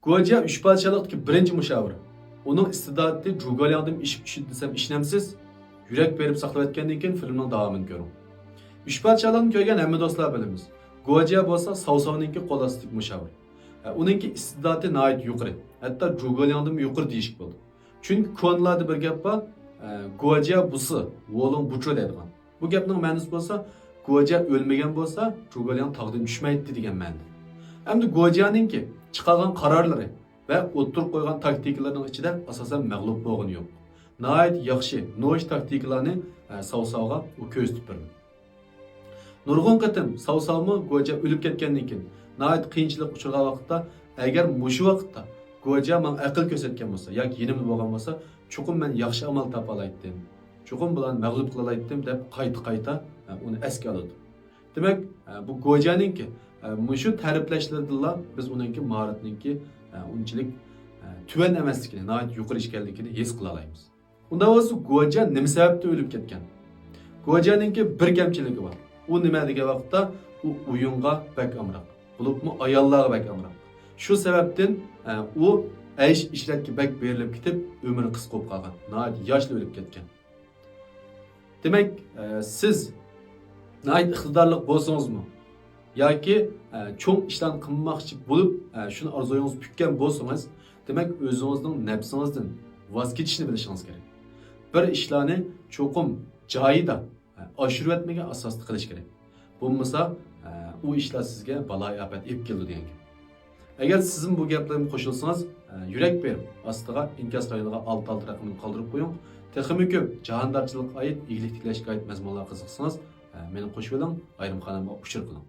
Guoja üç parçalıktaki birinci müşavir. Onun istidatı Jugalyan'dım iş desem işlemsiz. Yürek verip saklayıp etkenden keyin filmning davomini ko'ring. Üç parçalarni ko'rgan hamma do'stlar bilamiz. Guoja bo'lsa Savsovninki qo'l ostidagi müşavir. Uningki istidati nihoyat yuqori. Hatto Jugalyan'dım yuqori deyishik bo'ldi. Chunki ko'nlarda bir gap bor. Guoja busi, Wolong buchu deydigan. Bu gapning ma'nosi bo'lsa, Guoja o'lmagan bo'lsa, Jugalyan tog'dan tushmaydi degan ma'noda. Hamda Guojaninki chiqargan qarorlari va o'ttirib qo'ygan taktikalarning ichida asosan mag'lub bo'lgani yo'q. Nihoyat yaxshi, no'sh taktikalarni Savsovga u ko'rsatib berdi. Nurg'un qatim Savsovmi Guoja o'lib ketgandan keyin nihoyat qiyinchilik uchragan vaqtda agar mushu vaqtda Guoja men aql ko'rsatgan bo'lsa yoki yenimli bo'lgan bo'lsa, chuqur men yaxshi amal topa olaydim. Chuqur bilan mag'lub qila olaydim deb qayta uni esga oladi. Demak, bu Guojaninki mushu ta'riflashlardan biz uningki mahoratninki unchalik tuvan emasligini, nihoyat yuqori ekanligini his qila olamiz. Unda bo'lsa Guoja nima sababdan o'lib ketgan? Guojaninki bir kamchiligi bor. U nima degan vaqtda u o'yinga bak amroq, bo'libmi ayollarga bak amroq. Shu sababdan u aysh ishratga bak berilib ketib, umri qisqa bo'lib qolgan. Nihoyat yoshli o'lib ketgan. Demak, siz nihoyat iqtidorli bo'lsangizmi yoki cho'ng ishlarni qilmoqchi bo'lib, shuni orzuyingiz tutgan bo'lsangiz, demak o'zingizning nafsingizdan voz kechishni bilishingiz kerak. Bir ishlarni cho'qim joyida oshirib etmagan asosda qilish kerak. Bo'lmasa, u ishlar sizga balo-ofat olib keladi degan gap. Agar siz bu gaplarga qo'shilsangiz, yurak berib, ostiga inkas rayoniga 6 raqamini qoldirib qo'ying. Texmi ko'p jahondorchilikqa oid, ig'lik tiklashga oid mazmunlar qiziqsangiz, meni qo'shib oling, ayrim xonamga uchir qiling.